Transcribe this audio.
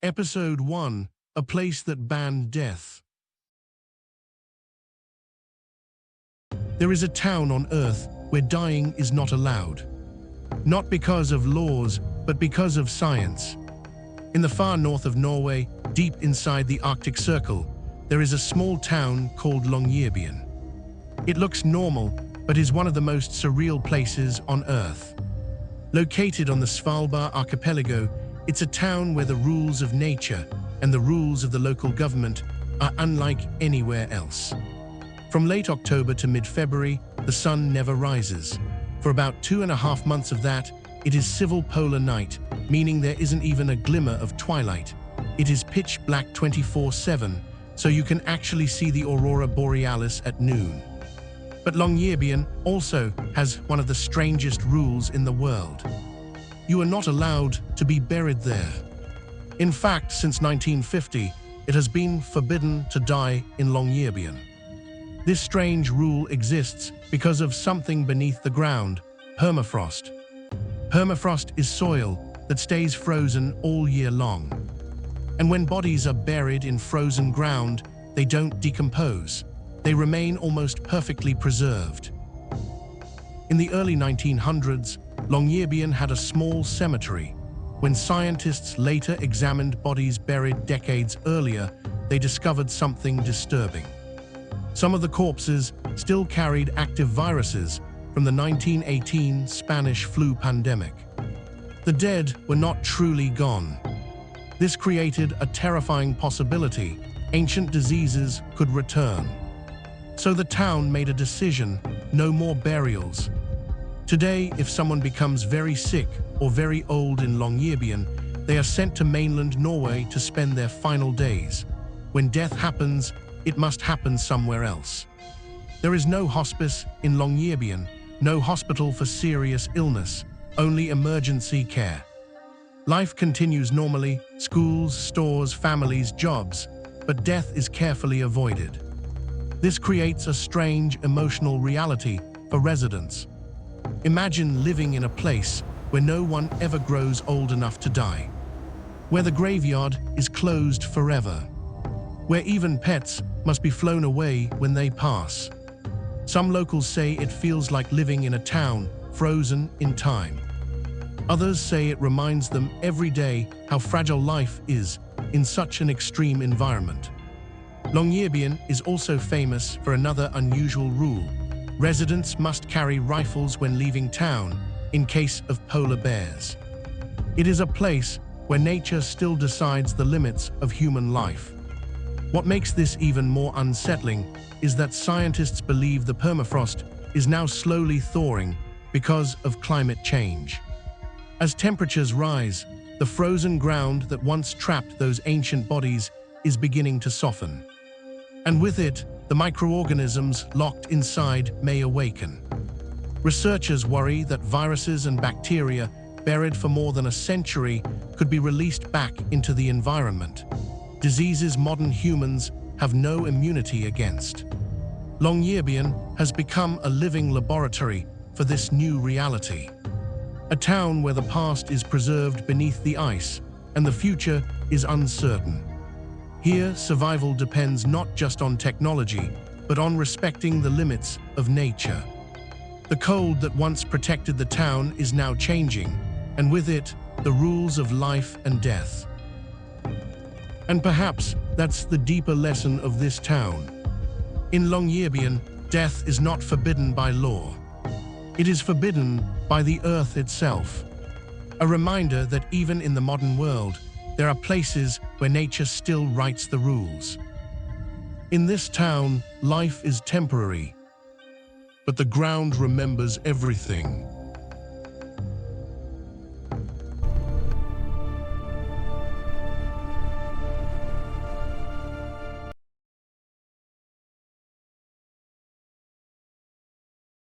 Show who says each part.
Speaker 1: Episode 1: A Place That Banned Death. There is a town on Earth where dying is not allowed. Not because of laws, but because of science. In the far north of Norway, deep inside the Arctic Circle, there is a small town called Longyearbyen. It looks normal, but is one of the most surreal places on Earth. Located on the Svalbard archipelago, it's a town where the rules of nature and the rules of the local government are unlike anywhere else. From late October to mid-February, the sun never rises. For about 2.5 months of that, it is civil polar night, meaning there isn't even a glimmer of twilight. It is pitch black 24/7, so you can actually see the aurora borealis at noon. But Longyearbyen also has one of the strangest rules in the world. You are not allowed to be buried there. In fact, since 1950, it has been forbidden to die in Longyearbyen. This strange rule exists because of something beneath the ground: permafrost. Permafrost is soil that stays frozen all year long. And when bodies are buried in frozen ground, they don't decompose. They remain almost perfectly preserved. In the early 1900s, Longyearbyen had a small cemetery. When scientists later examined bodies buried decades earlier, they discovered something disturbing. Some of the corpses still carried active viruses from the 1918 Spanish flu pandemic. The dead were not truly gone. This created a terrifying possibility: ancient diseases could return. So the town made a decision: no more burials. Today, if someone becomes very sick or very old in Longyearbyen, they are sent to mainland Norway to spend their final days. When death happens, it must happen somewhere else. There is no hospice in Longyearbyen, no hospital for serious illness, only emergency care. Life continues normally: schools, stores, families, jobs, but death is carefully avoided. This creates a strange emotional reality for residents. Imagine living in a place where no one ever grows old enough to die, where the graveyard is closed forever, where even pets must be flown away when they pass. Some locals say it feels like living in a town frozen in time. Others say it reminds them every day how fragile life is in such an extreme environment. Longyearbyen is also famous for another unusual rule: residents must carry rifles when leaving town in case of polar bears. It is a place where nature still decides the limits of human life. What makes this even more unsettling is that scientists believe the permafrost is now slowly thawing because of climate change. As temperatures rise, the frozen ground that once trapped those ancient bodies is beginning to soften. And with it, the microorganisms locked inside may awaken. Researchers worry that viruses and bacteria buried for more than a century could be released back into the environment, diseases modern humans have no immunity against. Longyearbyen has become a living laboratory for this new reality. A town where the past is preserved beneath the ice and the future is uncertain. Here, survival depends not just on technology, but on respecting the limits of nature. The cold that once protected the town is now changing, and with it, the rules of life and death. And perhaps that's the deeper lesson of this town. In Longyearbyen, death is not forbidden by law. It is forbidden by the earth itself. A reminder that even in the modern world, there are places where nature still writes the rules. In this town, life is temporary, but the ground remembers everything.